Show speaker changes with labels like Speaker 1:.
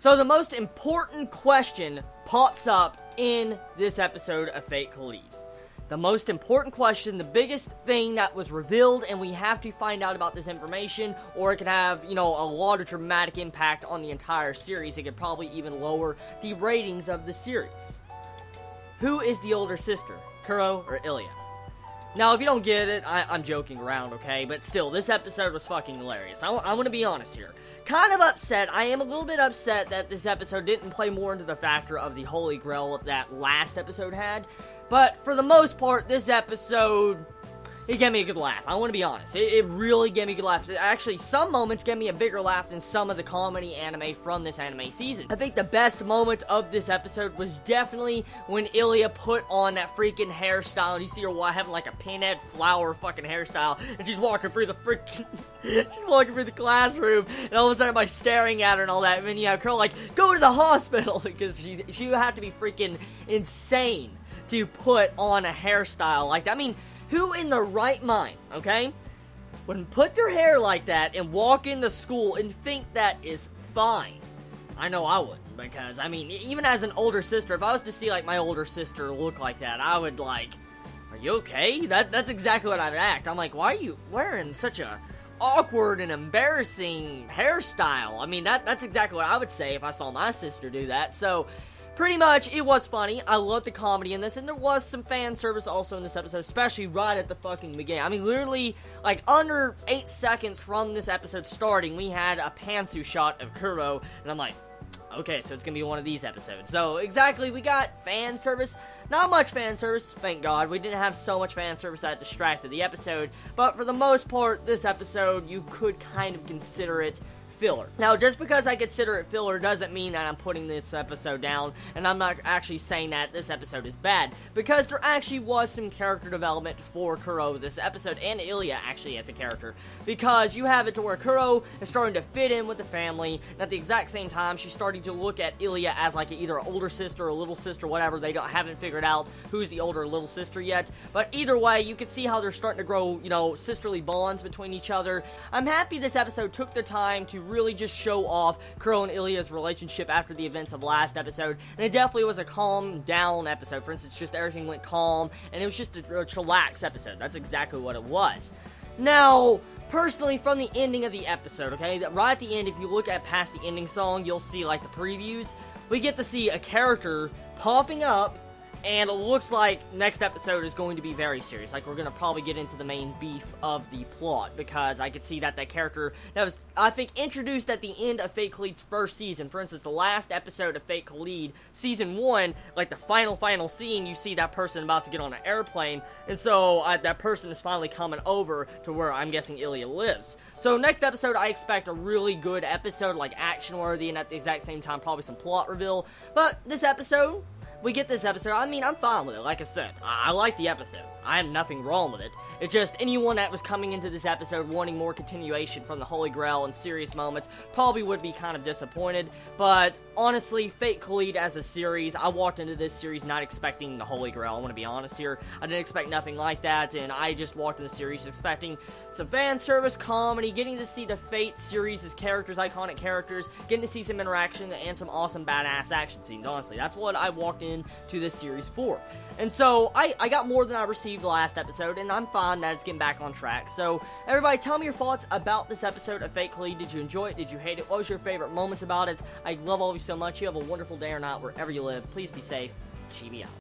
Speaker 1: So the most important question pops up in this episode of Fate Kaleid. The most important question, the biggest thing that was revealed, and we have to find out about this information, or it can have, a lot of dramatic impact on the entire series. It could probably even lower the ratings of the series. Who is the older sister, Kuro or Illya? Now, if you don't get it, I'm joking around, okay? But still, this episode was fucking hilarious. I want to be honest here. Kind of upset. I am a little bit upset that this episode didn't play more into the factor of the Holy Grail that last episode had. But for the most part, this episode, it gave me a good laugh. I want to be honest. It really gave me a good laugh. Actually, some moments gave me a bigger laugh than some of the comedy anime from this anime season. I think the best moment of this episode was definitely when Illya put on that freaking hairstyle. And you see her having like a pinhead flower fucking hairstyle. And she's walking through the freaking... she's walking through the classroom. And all of a sudden, everybody's staring at her and all that. And then you have Curl like, go to the hospital. Because she would have to be freaking insane to put on a hairstyle like that. I mean, who in their right mind, okay, would put their hair like that and walk into school and think that is fine? I know I wouldn't, because, I mean, even as an older sister, if I was to see, like, my older sister look like that, I would, like, are you okay? That's exactly what I'd act. I'm like, why are you wearing such a awkward and embarrassing hairstyle? I mean, that's exactly what I would say if I saw my sister do that. So pretty much, it was funny. I loved the comedy in this, and there was some fan service also in this episode, especially right at the fucking beginning. I mean, literally, like, under 8 seconds from this episode starting, we had a pantsuit shot of Kuro, and I'm like, okay, so it's gonna be one of these episodes. So, exactly, we got fan service. Not much fan service, thank God. We didn't have so much fan service that distracted the episode, but for the most part, this episode, you could kind of consider it filler. Now, just because I consider it filler doesn't mean that I'm putting this episode down, and I'm not actually saying that this episode is bad, because there actually was some character development for Kuro this episode, and Illya actually as a character, because you have it to where Kuro is starting to fit in with the family, and at the exact same time, she's starting to look at Illya as like either an older sister or a little sister, whatever. They haven't figured out who's the older little sister yet, but either way, you can see how they're starting to grow, sisterly bonds between each other. I'm happy this episode took the time to really just show off Kuro and Illya's relationship after the events of last episode, and it definitely was a calm down episode. For instance, just everything went calm, and it was just a chillax episode. That's exactly what it was. Now, personally, from the ending of the episode, okay, right at the end, if you look at past the ending song, you'll see, like, the previews. We get to see a character popping up, and it looks like next episode is going to be very serious. Like, we're going to probably get into the main beef of the plot, because I could see that character that was, I think, introduced at the end of Fate Kaleid's first season. For instance, the last episode of Fate Kaleid, Season 1, like the final scene, you see that person about to get on an airplane, and so that person is finally coming over to where I'm guessing Illya lives. So next episode, I expect a really good episode, like action-worthy, and at the exact same time, probably some plot reveal. But this episode, we get this episode. I mean, I'm fine with it. Like I said, I like the episode. I have nothing wrong with it. It's just anyone that was coming into this episode wanting more continuation from the Holy Grail and serious moments probably would be kind of disappointed. But honestly, Fate Kaleid as a series, I walked into this series not expecting the Holy Grail. I want to be honest here. I didn't expect nothing like that, and I just walked in the series expecting some fan service, comedy, getting to see the Fate series' characters, iconic characters, getting to see some interaction and some awesome badass action scenes. Honestly, that's what I walked into this series for. And so, I got more than I received last episode, and I'm fine that it's getting back on track. So, everybody, tell me your thoughts about this episode of Fate Kaleid. Did you enjoy it? Did you hate it? What was your favorite moments about it? I love all of you so much. You have a wonderful day or night wherever you live. Please be safe. Chibi out.